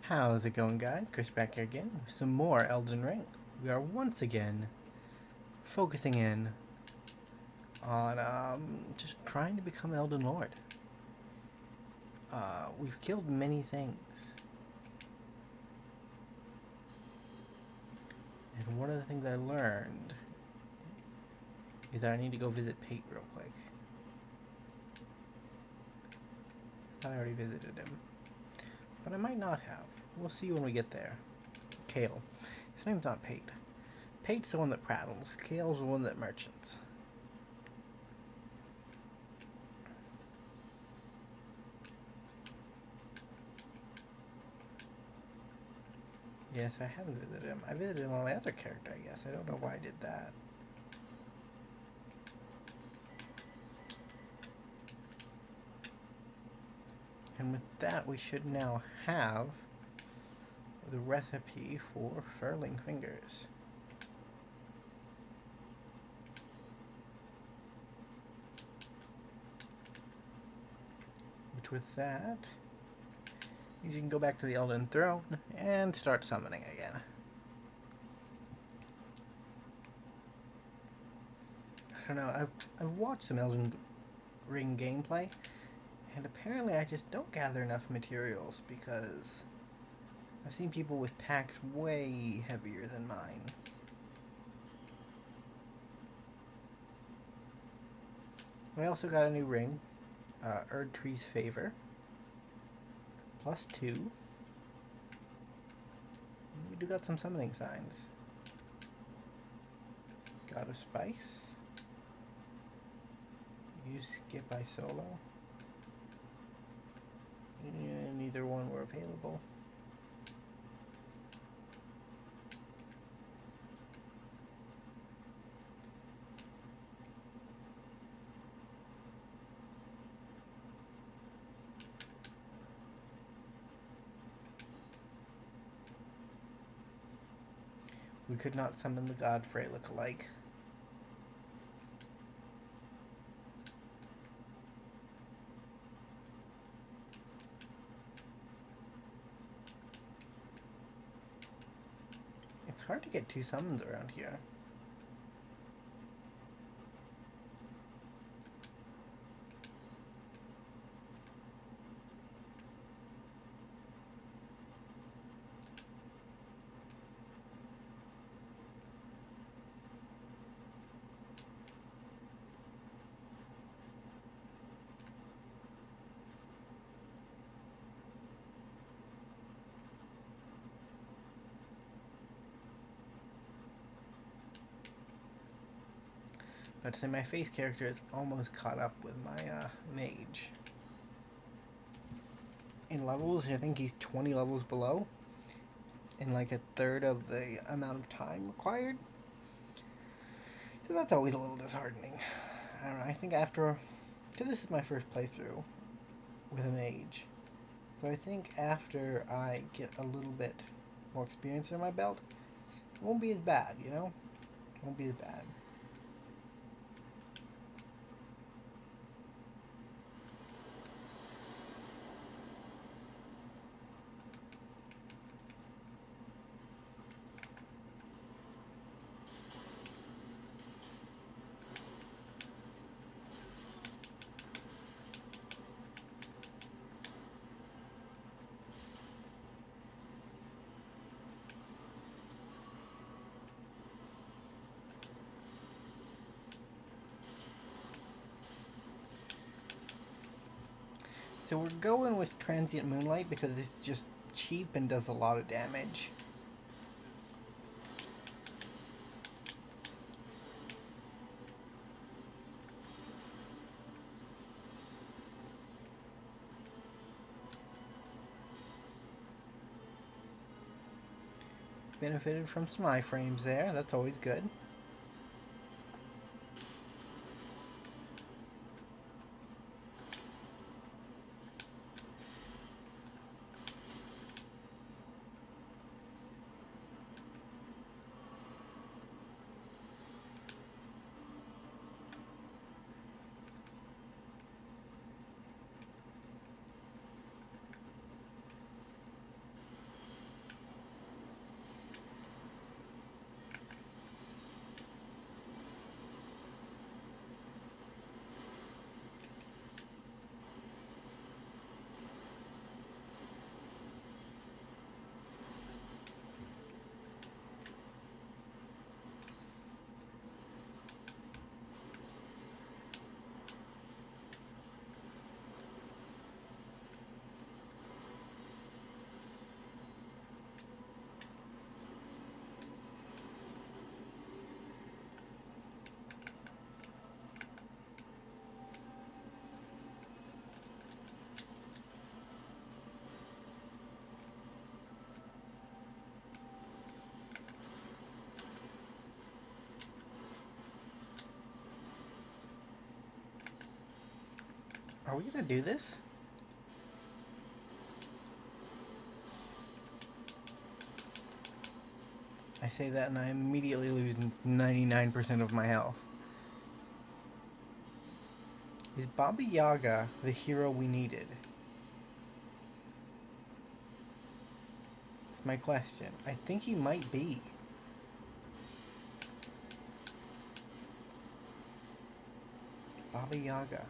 How's it going, guys? Chris back here again with some more Elden Ring. We are once again focusing in on just trying to become Elden Lord. We've killed many things, and one of the things I learned is that I need to go visit Pate real quick. I thought I already visited him, but I might not have. We'll see when we get there. Kale. His name's not Pate. Pate's the one that prattles. Kale's the one that merchants. Yes, I haven't visited him. I visited him on my other character, I guess. I don't know why I did that. And with that, we should now have the recipe for furling fingers. Which with that, means you can go back to the Elden Throne and start summoning again. I don't know, I've watched some Elden Ring gameplay, and apparently I just don't gather enough materials because I've seen people with packs way heavier than mine. I also got a new ring, Erdtree's Favor, +2. We do got some summoning signs. Got a spice. Use skip by solo. Yeah, neither one were available. We could not summon the god Frey look-alike. It's hard to get 2 summons around here. I'd say my face character is almost caught up with my mage. In levels, I think he's 20 levels below, in like a third of the amount of time required. So that's always a little disheartening. I don't know, I think after, because this is my first playthrough with a mage, so I think after I get a little bit more experience in my belt, it won't be as bad, you know? It won't be as bad. So we're going with Transient Moonlight because it's just cheap and does a lot of damage. Benefited from some iframes there, that's always good. Are we gonna do this? I say that and I immediately lose 99% of my health. Is Baba Yaga the hero we needed? That's my question. I think he might be. Baba Yaga.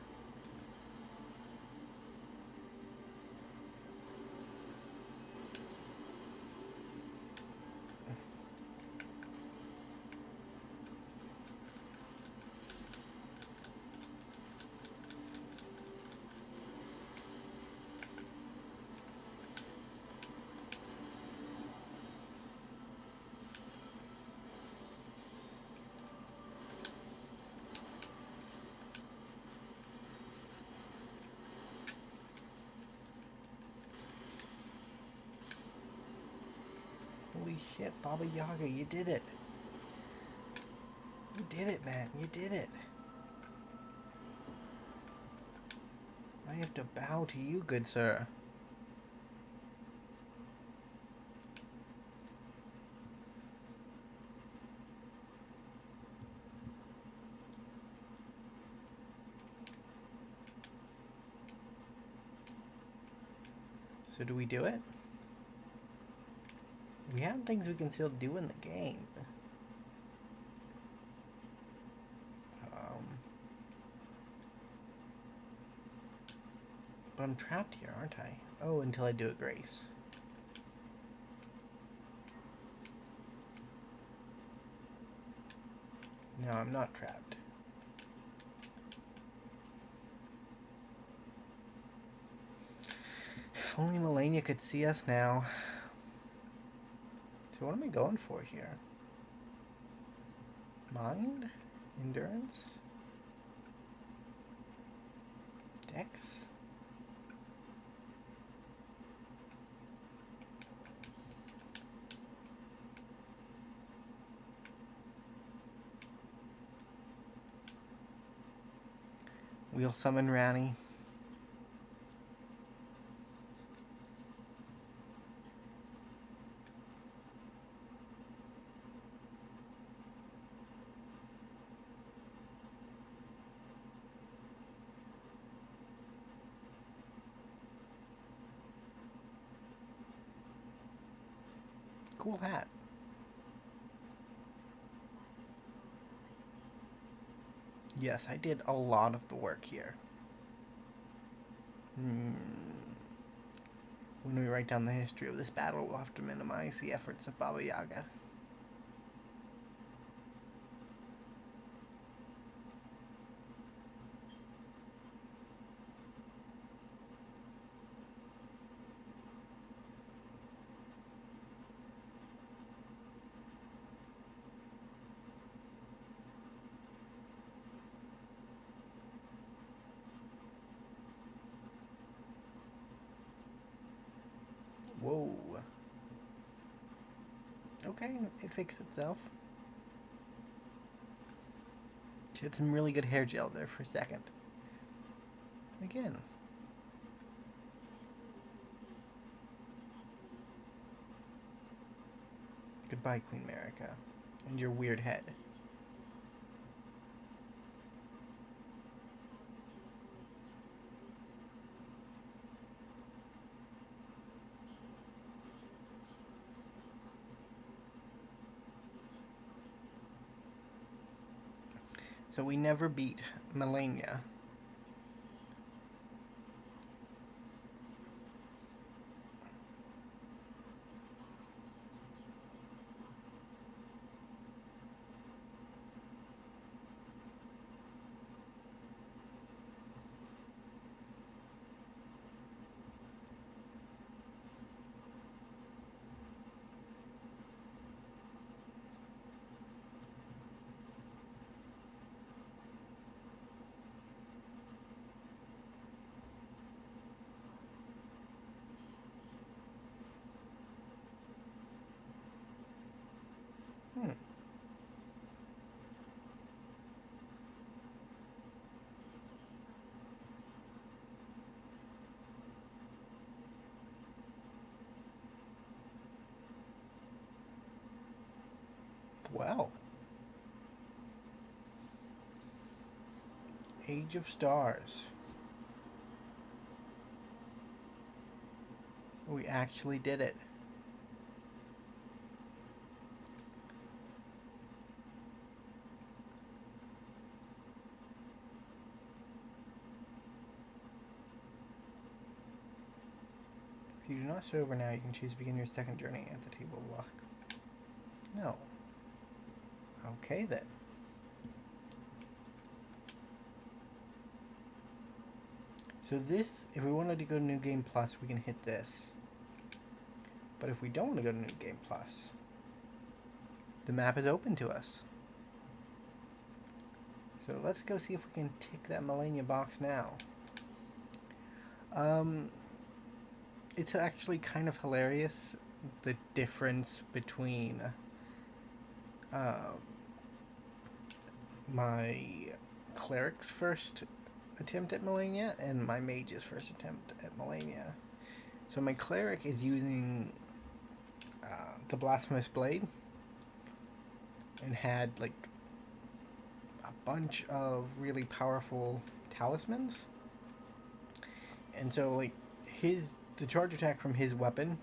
Holy shit, Baba Yaga, you did it. You did it, man. You did it. I have to bow to you, good sir. So do we do it? We have things we can still do in the game. But I'm trapped here, aren't I? Oh, until I do a grace. No, I'm not trapped. If only Melania could see us now. So what am I going for here? Mind? Endurance? Dex? We'll summon Rani. Cool hat. Yes, I did a lot of the work here. When we write down the history of this battle, we'll have to minimize the efforts of Baba Yaga. Whoa. Okay, it fixed itself. She had some really good hair gel there for a second. Again. Goodbye, Queen America. And your weird head. So we never beat Melania. Well, Age of Stars. We actually did it. If you do not start over now, you can choose to begin your second journey at the table of luck. No. Okay then. So this, if we wanted to go to New Game Plus, we can hit this. But if we don't want to go to New Game Plus, the map is open to us. So let's go see if we can tick that Malenia box now. It's actually kind of hilarious, the difference between my cleric's first attempt at Malenia and my mage's first attempt at Malenia. So my cleric is using the Blasphemous Blade and had like a bunch of really powerful talismans. And so like the charge attack from his weapon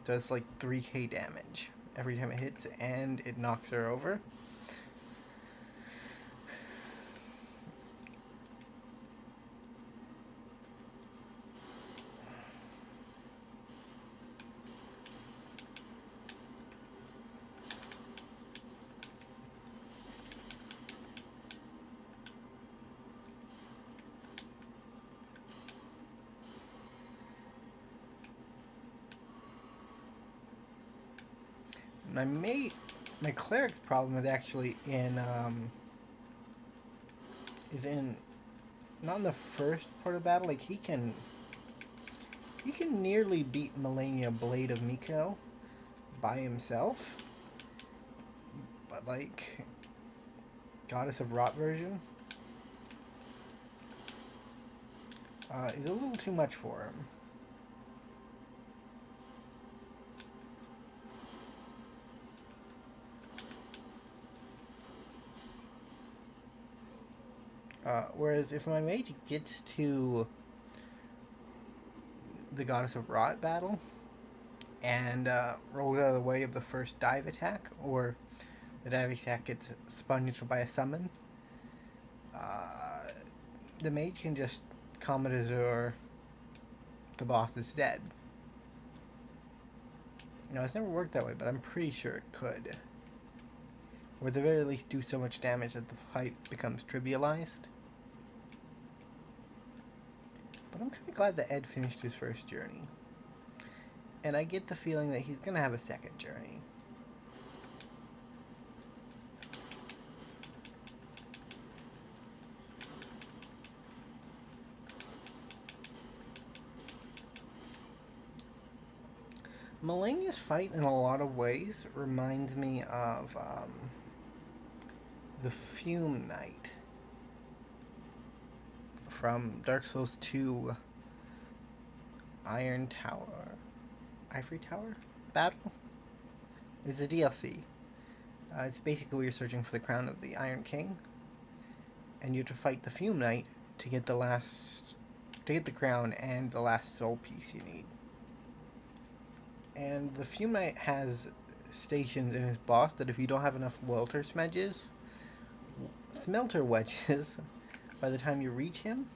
does like 3k damage every time it hits, and it knocks her over. My cleric's problem is actually in not in the first part of the battle. Like he can nearly beat Malenia Blade of Miko by himself, but like Goddess of Rot version is a little too much for him. Whereas if my mage gets to the Goddess of Rot battle and rolls out of the way of the first dive attack, or the dive attack gets sponged by a summon, the mage can just Comet Azure the boss is dead. You know, it's never worked that way, but I'm pretty sure it could. Or at the very least do so much damage that the fight becomes trivialized. But I'm kind of glad that Ed finished his first journey. And I get the feeling that he's going to have a second journey. Malenia's fight in a lot of ways reminds me of the Fume Knight from Dark Souls 2 Ivory Tower battle. It's a DLC. It's basically where you're searching for the crown of the Iron King, and you have to fight the Fume Knight to get the crown and the last soul piece you need. And the Fume Knight has stations in his boss that if you don't have enough smelter wedges, by the time you reach him,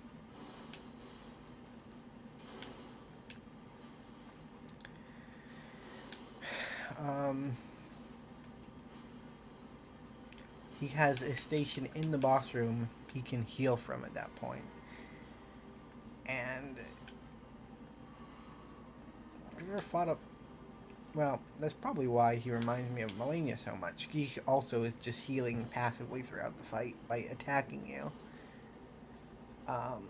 he has a station in the boss room he can heal from at that point. And have you ever fought up? Well, that's probably why he reminds me of Malenia so much. He also is just healing passively throughout the fight by attacking you. But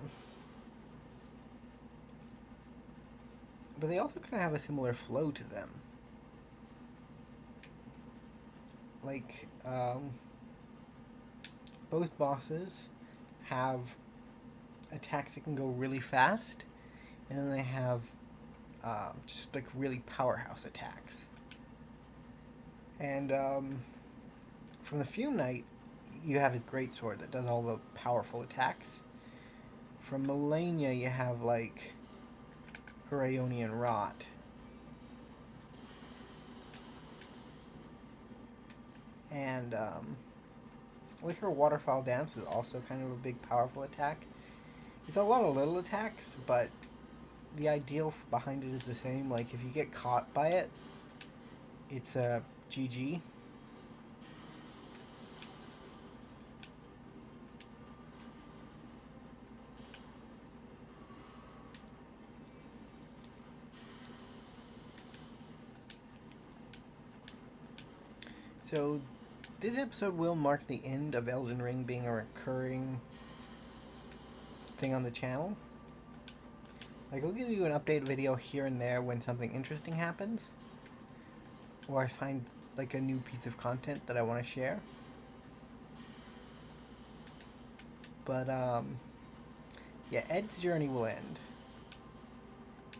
they also kind of have a similar flow to them. Like, both bosses have attacks that can go really fast, and then they have just like really powerhouse attacks. And from the Fume Knight, you have his greatsword that does all the powerful attacks. From Melania, you have like her Ionian Rot. And like her Waterfowl Dance is also kind of a big, powerful attack. It's a lot of little attacks, but the ideal behind it is the same. Like if you get caught by it, it's a GG. So this episode will mark the end of Elden Ring being a recurring thing on the channel. Like, I'll give you an update video here and there when something interesting happens, or I find like a new piece of content that I want to share. But yeah, Ed's journey will end,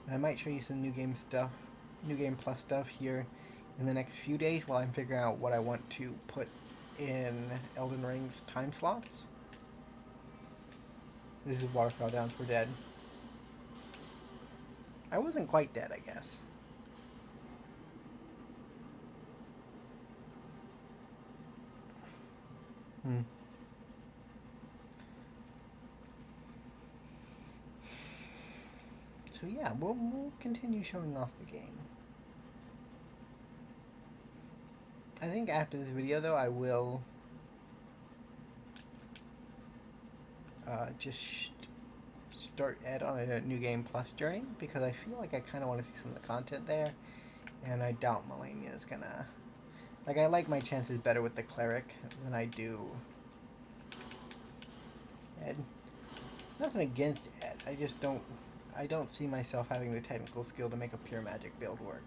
and I might show you some new game stuff, new game plus stuff here in the next few days while I'm figuring out what I want to put in Elden Ring's time slots. This is Waterfowl Downs for Dead. I wasn't quite dead, I guess. So yeah, we'll continue showing off the game. I think after this video, though, I will just start Ed on a new game plus journey, because I feel like I kind of want to see some of the content there, and I doubt Melania is gonna... Like, I like my chances better with the cleric than I do Ed. Nothing against Ed, I don't see myself having the technical skill to make a pure magic build work.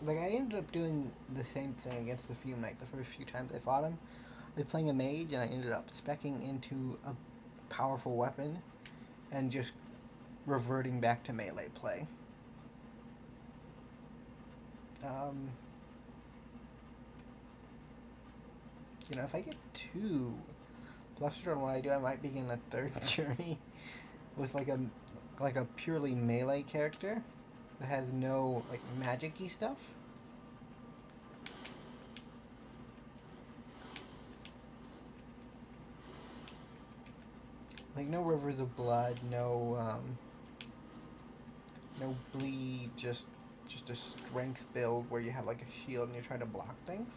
Like, I ended up doing the same thing against the Fume Knight the first few times I fought him. I was playing a mage, and I ended up speccing into a powerful weapon and just reverting back to melee play. You know, if I get too flustered on what I do, I might begin a third journey with like a purely melee character that has no like magic-y stuff. Like no rivers of blood, no bleed, just a strength build where you have like a shield and you're trying to block things.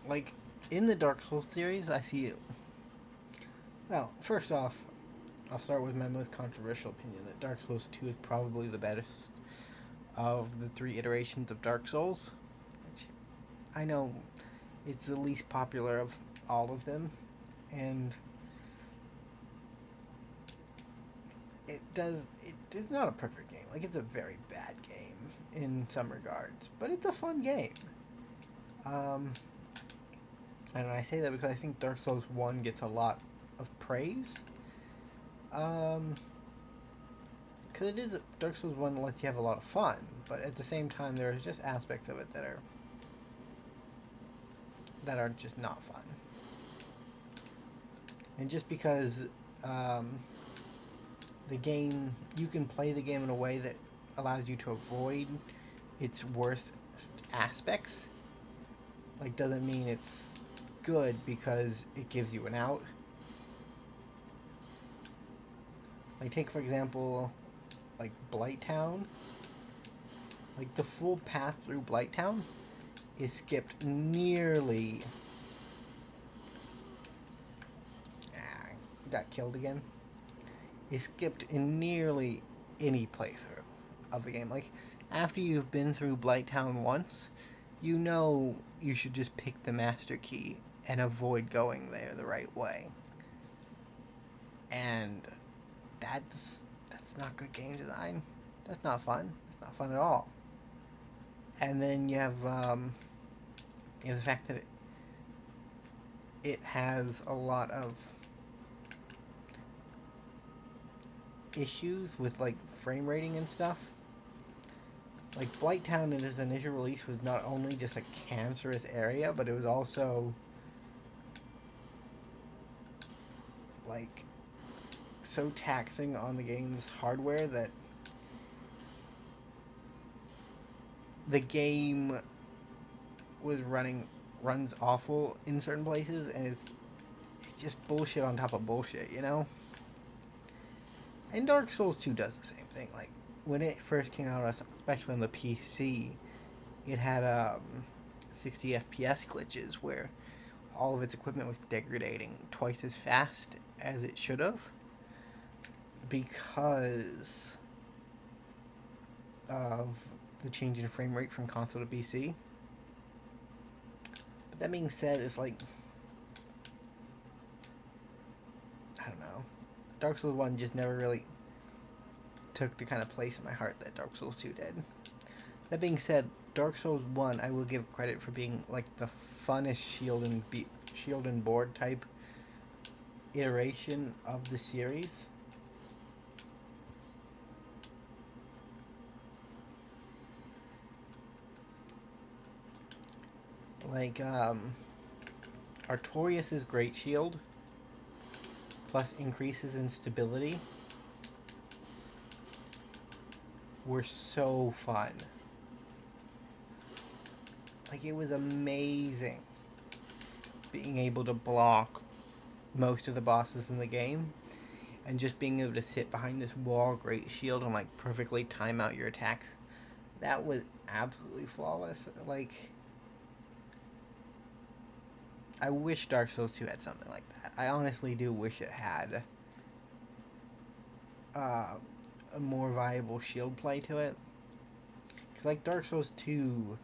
Like in the Dark Souls series, I see it. Well, first off, I'll start with my most controversial opinion that Dark Souls 2 is probably the best of the 3 iterations of Dark Souls. Which I know it's the least popular of all of them, and it's not a perfect game. Like, it's a very bad game in some regards, but it's a fun game. And I say that because I think Dark Souls 1 gets a lot of praise. Because it is... Dark Souls 1 lets you have a lot of fun, but at the same time, there are just aspects of it that are just not fun. And just because the game... You can play the game in a way that allows you to avoid its worst aspects, like, doesn't mean it's good because it gives you an out. Like, take for example, like Blighttown. Like, the full path through Blighttown is skipped nearly... got killed again. Is skipped in nearly any playthrough of the game. Like, after you've been through Blighttown once, you know you should just pick the master key and avoid going there the right way. And that's not good game design. That's not fun. It's not fun at all. And then you have the fact that it has a lot of issues with like frame rating and stuff. Like Blighttown in its initial release was not only just a cancerous area, but it was also like so taxing on the game's hardware that the game runs awful in certain places, and it's just bullshit on top of bullshit, you know? And Dark Souls 2 does the same thing. Like when it first came out, especially on the PC, it had 60 FPS glitches where all of its equipment was degrading twice as fast as it should have because of the change in frame rate from console to PC. But that being said, it's like, I don't know. Dark Souls 1 just never really took the kind of place in my heart that Dark Souls 2 did. That being said, Dark Souls 1 I will give credit for being like the funnest shield and board type iteration of the series. Like Artorias' Great Shield plus increases in stability were so fun. Like it was amazing being able to block most of the bosses in the game and just being able to sit behind this wall Great Shield and like perfectly time out your attacks. That was absolutely flawless. Like I wish Dark Souls 2 had something like that. I honestly do wish it had a more viable shield play to it. Because like Dark Souls 2,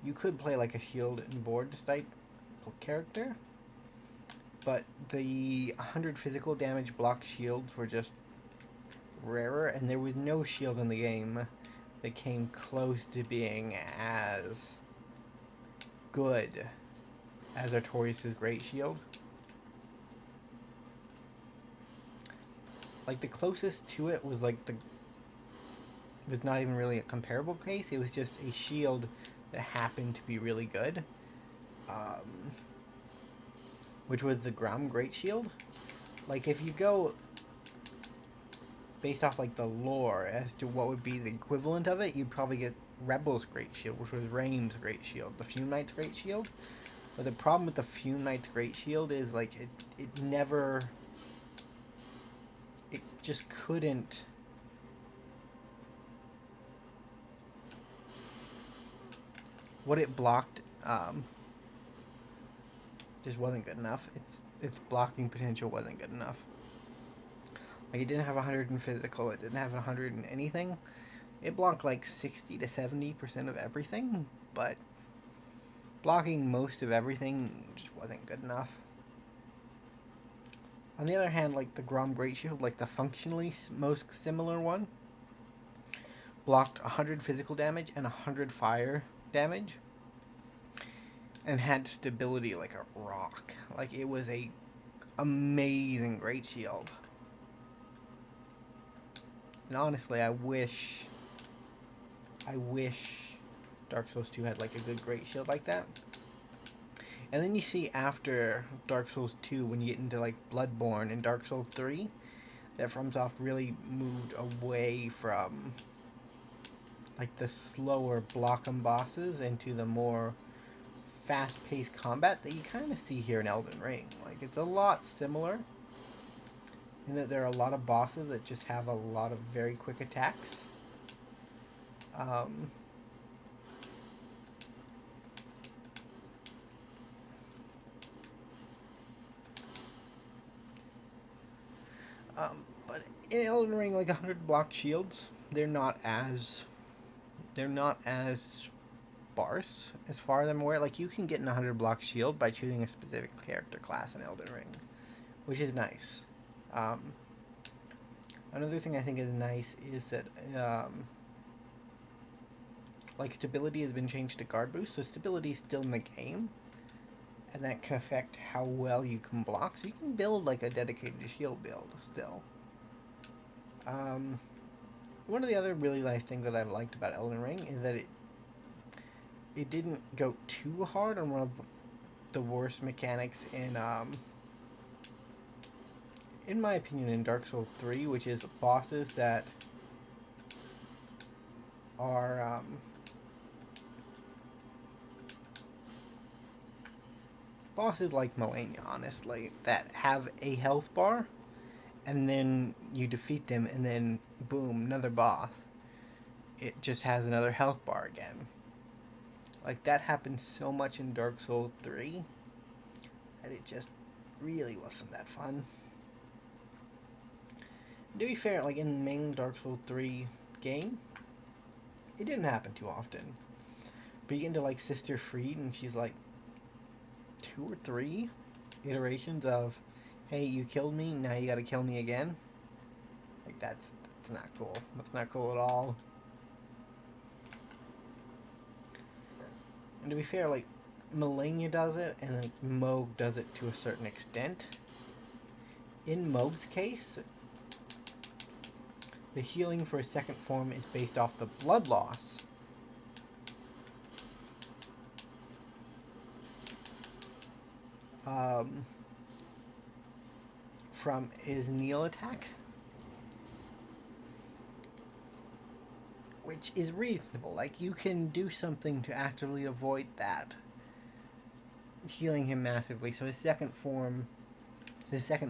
you could play like a shield and board type character, but the 100 physical damage block shields were just rarer, and there was no shield in the game that came close to being as good as Artorias' Great Shield. Like the closest to it was like was not even really a comparable case. It was just a shield that happened to be really good, which was the Grom Great Shield. Like if you go based off like the lore as to what would be the equivalent of it, you'd probably get Rebel's Great Shield, which was Raim's Great Shield, the Fume Knight's Great Shield. But the problem with the Fume Knight's Great Shield is like it never, it just couldn't what it blocked just wasn't good enough. Its blocking potential wasn't good enough. Like it didn't have 100 in physical, it didn't have 100 in anything. It blocked like 60 to 70% of everything, but blocking most of everything just wasn't good enough. On the other hand, like the Grom Great Shield, like the functionally most similar one, blocked 100 physical damage and 100 fire damage, and had stability like a rock. Like it was a amazing Great Shield. And honestly, I wish Dark Souls 2 had like a good Great Shield like that. And then you see after Dark Souls 2, when you get into like Bloodborne and Dark Souls 3, that FromSoft really moved away from like the slower block 'em bosses into the more fast-paced combat that you kind of see here in Elden Ring. Like it's a lot similar in that there are a lot of bosses that just have a lot of very quick attacks. But in Elden Ring, like 100 block shields, they're not as sparse as far as I'm aware. Like you can get an 100 block shield by choosing a specific character class in Elden Ring, which is nice. Another thing I think is nice is that like stability has been changed to guard boost, so stability is still in the game, and that can affect how well you can block. So you can build like a dedicated shield build still. One of the other really nice things that I've liked about Elden Ring is that it didn't go too hard on one of the worst mechanics in my opinion, in Dark Souls 3, which is bosses that are bosses like Malenia, honestly, that have a health bar, and then you defeat them, and then boom, another boss. It just has another health bar again. Like, that happened so much in Dark Souls 3 that it just really wasn't that fun. To be fair, like in the main Dark Souls 3 game, it didn't happen too often. But you get into like Sister Fried, and she's like 2 or 3 iterations of, hey, you killed me, now you gotta kill me again. Like, that's not cool. That's not cool at all. And to be fair, like, Malenia does it, and like Moog does it to a certain extent. In Moog's case, the healing for a second form is based off the blood loss. From his Neil attack. Which is reasonable. Like, you can do something to actively avoid that. Healing him massively. So his second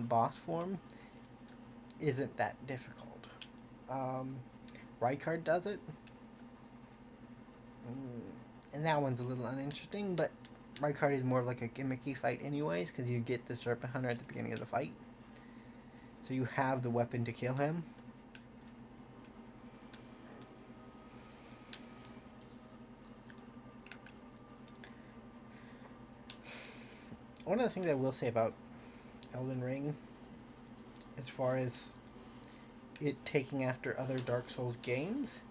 boss form, isn't that difficult. Rykard does it. And that one's a little uninteresting, but Rykard is more of like a gimmicky fight anyways, because you get the Serpent Hunter at the beginning of the fight. So you have the weapon to kill him. One of the things I will say about Elden Ring, as far as it taking after other Dark Souls games,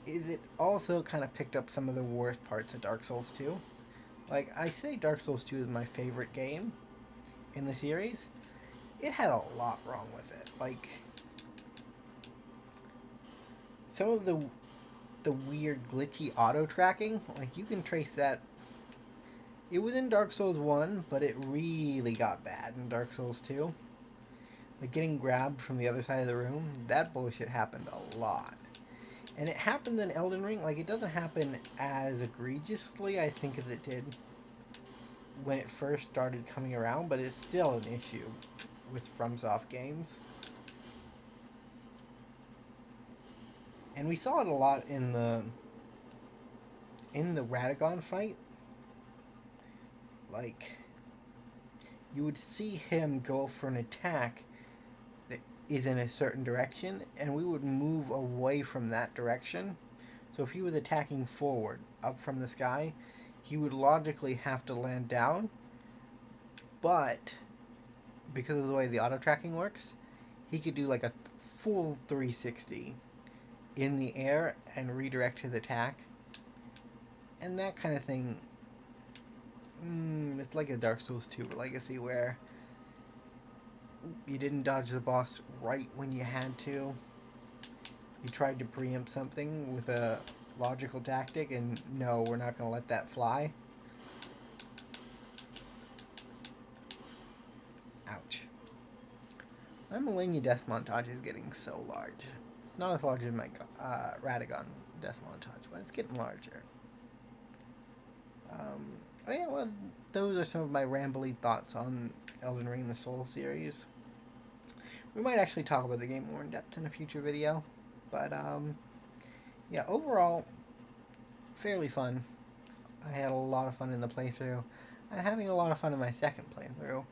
is it also kind of picked up some of the worst parts of Dark Souls 2. Like, I say Dark Souls 2 is my favorite game in the series. It had a lot wrong with it. Like, some of the weird glitchy auto tracking, like, you can trace that. It was in Dark Souls 1, but it really got bad in Dark Souls 2. Like, getting grabbed from the other side of the room, that bullshit happened a lot. And it happened in Elden Ring. Like, it doesn't happen as egregiously, I think, as it did when it first started coming around, but it's still an issue with FromSoft games. And we saw it a lot in the Radagon fight. Like, you would see him go for an attack that is in a certain direction, and we would move away from that direction. So if he was attacking forward, up from the sky, he would logically have to land down, but because of the way the auto tracking works, he could do like a full 360 in the air and redirect his attack. And that kind of thing, it's like a Dark Souls 2 Legacy where you didn't dodge the boss right when you had to. You tried to preempt something with a logical tactic, and no, we're not going to let that fly. Ouch. My Malenia death montage is getting so large. It's not as large as my Radagon death montage, but it's getting larger. Oh yeah, well, those are some of my rambly thoughts on Elden Ring, the Soul series. We might actually talk about the game more in depth in a future video. But, yeah, overall, fairly fun. I had a lot of fun in the playthrough. I'm having a lot of fun in my second playthrough.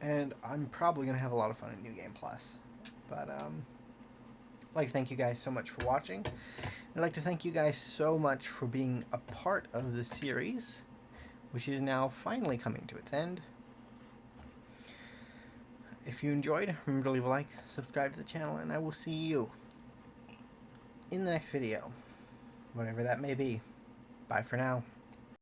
And I'm probably going to have a lot of fun in New Game Plus. But, I'd like to thank you guys so much for watching. I'd like to thank you guys so much for being a part of the series, which is now finally coming to its end. If you enjoyed, remember to leave a like, subscribe to the channel, and I will see you in the next video. whatever that may be. Bye for now.